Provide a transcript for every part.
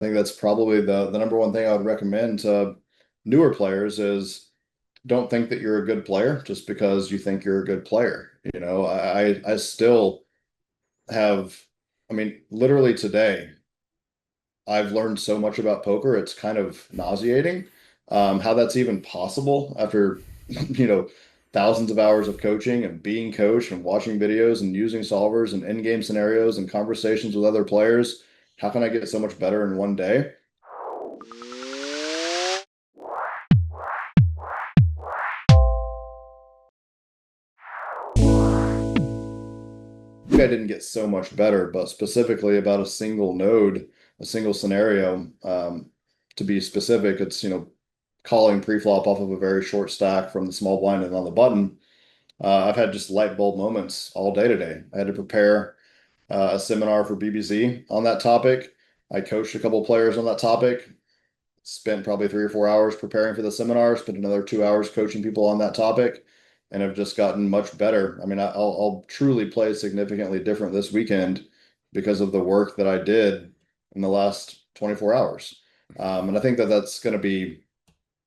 think that's probably the number one thing I would recommend to newer players is don't think that you're a good player just because you think you're a good player. I still have, I mean, literally today, I've learned so much about poker, it's kind of nauseating. How that's even possible after, you know, thousands of hours of coaching and being coached and watching videos and using solvers and in-game scenarios and conversations with other players. How can I get so much better in one day? I didn't get so much better, but specifically about a single node, a single scenario. To be specific, it's, calling pre-flop off of a very short stack from the small blind and on the button. I've had just light bulb moments all day today. I had to prepare a seminar for BBZ on that topic. I coached a couple players on that topic, spent probably 3 or 4 hours preparing for the seminar, spent another 2 hours coaching people on that topic, and have just gotten much better. I mean, I'll truly play significantly different this weekend because of the work that I did in the last 24 hours. And I think that that's going to be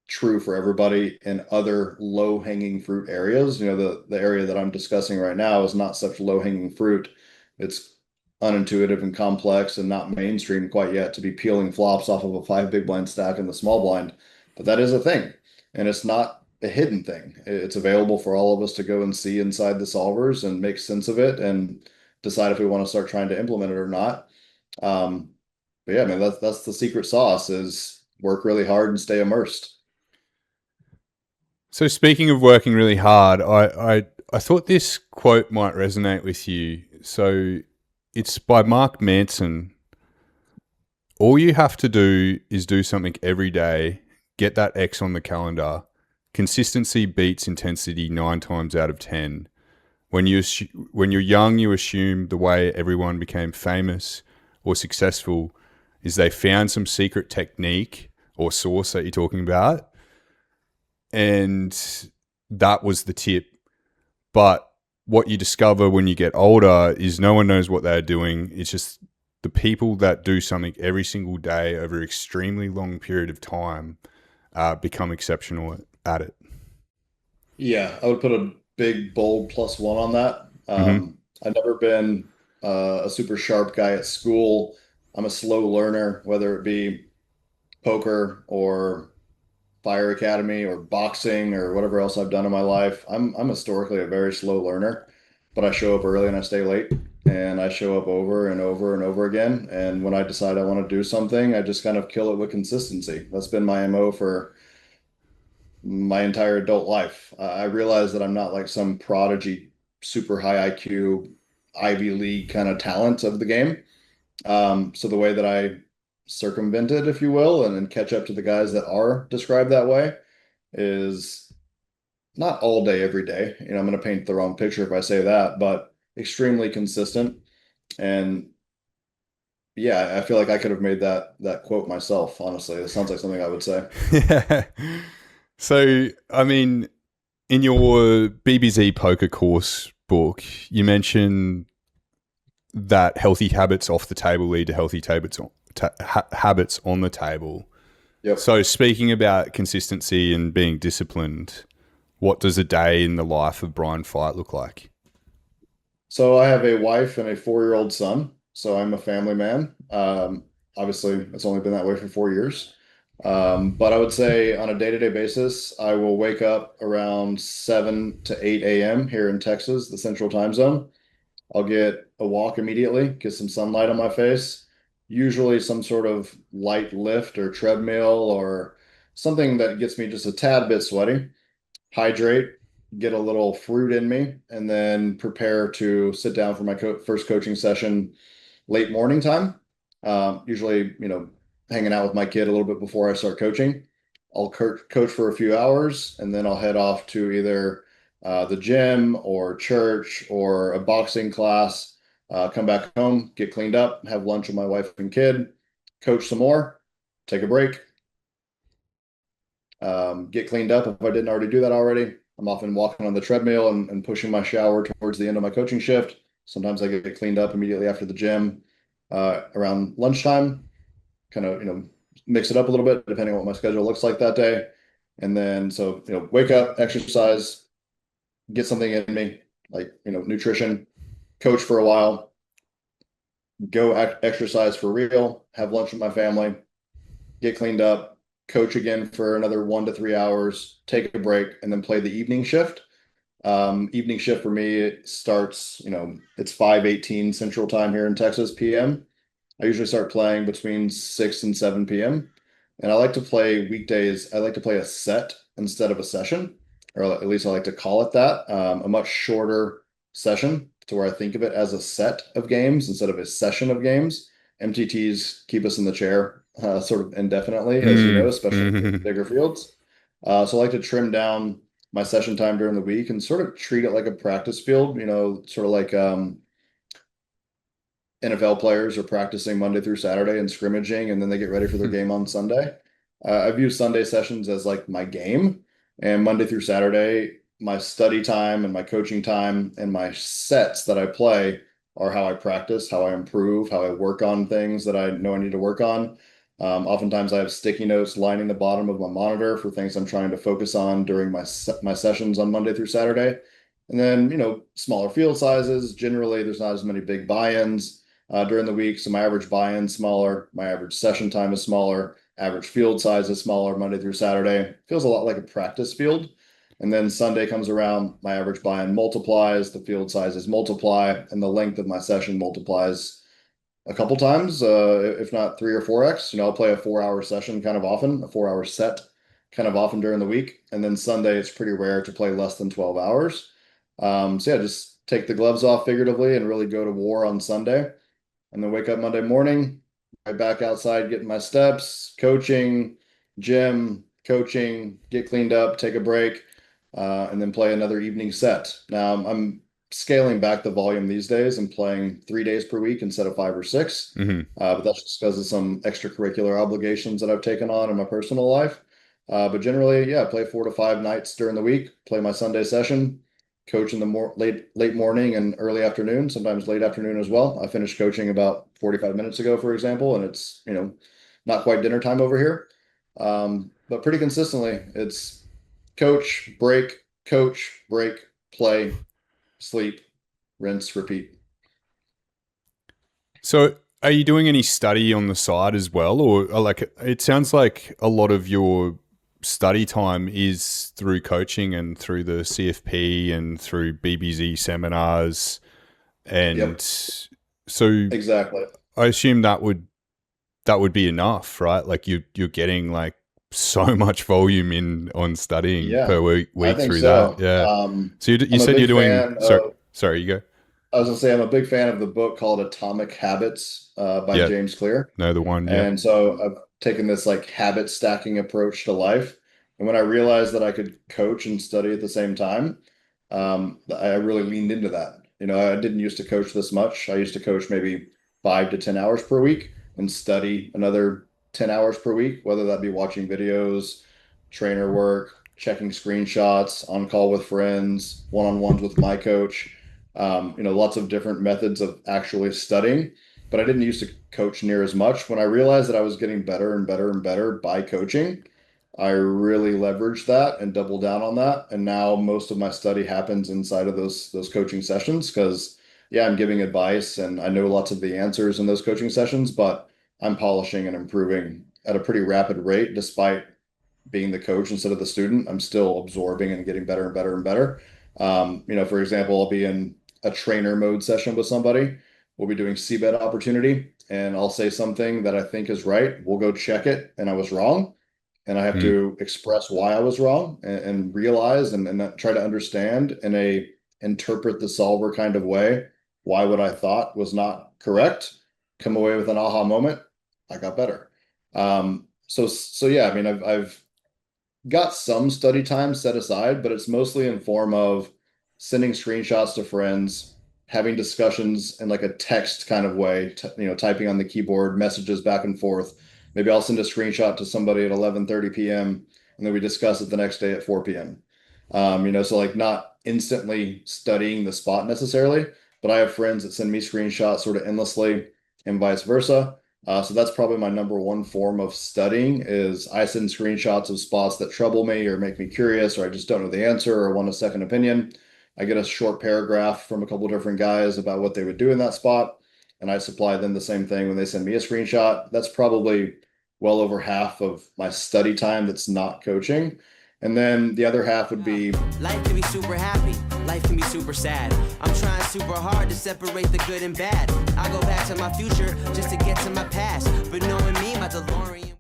true for everybody in other low-hanging fruit areas. The area that I'm discussing right now is not such low-hanging fruit. It's unintuitive and complex and not mainstream quite yet to be peeling flops off of a five big blind stack in the small blind. But that is a thing. And it's not a hidden thing. It's available for all of us to go and see inside the solvers and make sense of it and decide if we want to start trying to implement it or not. Um, but yeah, man, that's the secret sauce is work really hard and stay immersed. So speaking of working really hard, I thought this quote might resonate with you. So it's by Mark Manson. All you have to do is do something every day, get that X on the calendar. Consistency beats intensity 9 times out of 10. When you're young, you assume the way everyone became famous or successful is they found some secret technique or source that you're talking about, and that was the tip. But what you discover when you get older is no one knows what they're doing. It's just the people that do something every single day over an extremely long period of time become exceptional at it. Yeah, I would put a big bold +1 on that. Mm-hmm. I've never been a super sharp guy at school. I'm a slow learner, whether it be poker or fire academy or boxing or whatever else I've done in my life. I'm historically a very slow learner, but I show up early and I stay late, and I show up over and over and over again. And when I decide I want to do something, I just kind of kill it with consistency. That's been my MO for my entire adult life. I realize that I'm not like some prodigy, super high IQ, Ivy League kind of talent of the game. So the way that I circumvent it, if you will, and then catch up to the guys that are described that way is not all day, every day. I'm going to paint the wrong picture if I say that, but extremely consistent. And yeah, I feel like I could have made that quote myself, honestly. It sounds like something I would say. Yeah. So, I mean, in your BBZ poker course book, you mentioned that healthy habits off the table lead to healthy habits on the table. Yep. So, speaking about consistency and being disciplined, what does a day in the life of Brian Fite look like? So I have a wife and a 4-year-old son. So I'm a family man. Obviously, it's only been that way for 4 years. But I would say on a day-to-day basis, I will wake up around 7 to 8 a.m. here in Texas, the central time zone. I'll get a walk immediately, get some sunlight on my face, usually some sort of light lift or treadmill or something that gets me just a tad bit sweaty, hydrate, get a little fruit in me, and then prepare to sit down for my first coaching session late morning time. Usually, hanging out with my kid a little bit before I start coaching. I'll coach for a few hours, and then I'll head off to either the gym or church or a boxing class. Come back home, get cleaned up, have lunch with my wife and kid, coach some more, take a break, get cleaned up if I didn't already do that already. I'm often walking on the treadmill and pushing my shower towards the end of my coaching shift. Sometimes I get cleaned up immediately after the gym around lunchtime. kind of, mix it up a little bit depending on what my schedule looks like that day. And then, so, wake up, exercise, get something in me, like, nutrition, coach for a while, go exercise for real, have lunch with my family, get cleaned up, coach again for another 1 to 3 hours, take a break, and then play the evening shift. Evening shift for me, it starts, it's 5:18 Central Time here in Texas, PM. I usually start playing between 6 and 7 p.m. And I like to play weekdays. I like to play a set instead of a session, or at least I like to call it that. A much shorter session to where I think of it as a set of games instead of a session of games. MTTs keep us in the chair sort of indefinitely, as you know, Mm, especially in mhm. bigger fields. So I like to trim down my session time during the week and sort of treat it like a practice field, sort of like NFL players are practicing Monday through Saturday and scrimmaging, and then they get ready for their game on Sunday. I view Sunday sessions as like my game, and Monday through Saturday, my study time and my coaching time and my sets that I play are how I practice, how I improve, how I work on things that I know I need to work on. Oftentimes, I have sticky notes lining the bottom of my monitor for things I'm trying to focus on during my sessions on Monday through Saturday. And then, smaller field sizes. Generally, there's not as many big buy-ins during the week. So my average buy-in is smaller, my average session time is smaller, average field size is smaller Monday through Saturday. Feels a lot like a practice field. And then Sunday comes around, my average buy-in multiplies, the field sizes multiply, and the length of my session multiplies a couple times, if not 3 or 4x. I'll play a 4 hour session kind of often, a 4 hour set kind of often during the week. And then Sunday, it's pretty rare to play less than 12 hours. So yeah, just take the gloves off figuratively and really go to war on Sunday, and then wake up Monday morning, right back outside, getting my steps, coaching, gym, coaching, get cleaned up, take a break, and then play another evening set. Now I'm scaling back the volume these days and playing 3 days per week instead of 5 or 6. But that's just because of some extracurricular obligations that I've taken on in my personal life. But generally, yeah, I play 4 to 5 nights during the week, play my Sunday session, coach in the late morning and early afternoon, sometimes late afternoon as well. I finished coaching about 45 minutes ago, for example, and it's, not quite dinner time over here. But pretty consistently, it's coach, break, play, sleep, rinse, repeat. So, are you doing any study on the side as well, or like it sounds like a lot of your study time is through coaching and through the CFP and through BBZ seminars, and Yep, so exactly. I assume that would be enough, right? Like you're getting like so much volume in on studying Yeah, per I week think through that, so. yeah. So you I'm a said you're big doing fan of sorry, you go. I was gonna say I'm a big fan of the book called Atomic Habits by Yeah, James Clear. no, the one, yeah. And so I've taken this like habit stacking approach to life. And when I realized that I could coach and study at the same time, I really leaned into that. I didn't used to coach this much. I used to coach maybe 5 to 10 hours per week and study another 10 hours per week, whether that be watching videos, trainer work, checking screenshots, on call with friends, one-on-ones with my coach. Lots of different methods of actually studying, but I didn't used to coach near as much. When I realized that I was getting better and better and better by coaching, I really leveraged that and doubled down on that. And now most of my study happens inside of those coaching sessions because yeah, I'm giving advice and I know lots of the answers in those coaching sessions, but I'm polishing and improving at a pretty rapid rate despite being the coach instead of the student. I'm still absorbing and getting better and better and better. For example, I'll be in a trainer mode session with somebody. We'll be doing seabed opportunity, and I'll say something that I think is right. We'll go check it, and I was wrong. And I have Mm, to express why I was wrong and realize and try to understand in a interpret the solver kind of way why what I thought was not correct. Come away with an aha moment. I got better. So yeah, I mean, I've got some study time set aside, but it's mostly in form of sending screenshots to friends, having discussions in like a text kind of way, typing on the keyboard, messages back and forth. Maybe I'll send a screenshot to somebody at 11:30 p.m. and then we discuss it the next day at 4 p.m. So like not instantly studying the spot necessarily, but I have friends that send me screenshots sort of endlessly and vice versa. So that's probably my number one form of studying is I send screenshots of spots that trouble me or make me curious, or I just don't know the answer or want a second opinion. I get a short paragraph from a couple different guys about what they would do in that spot, and I supply them the same thing when they send me a screenshot. That's probably well over half of my study time that's not coaching. And then the other half would be life can be super happy, life can be super sad. I'm trying super hard to separate the good and bad. I go back to my future just to get to my past, but knowing me, my DeLorean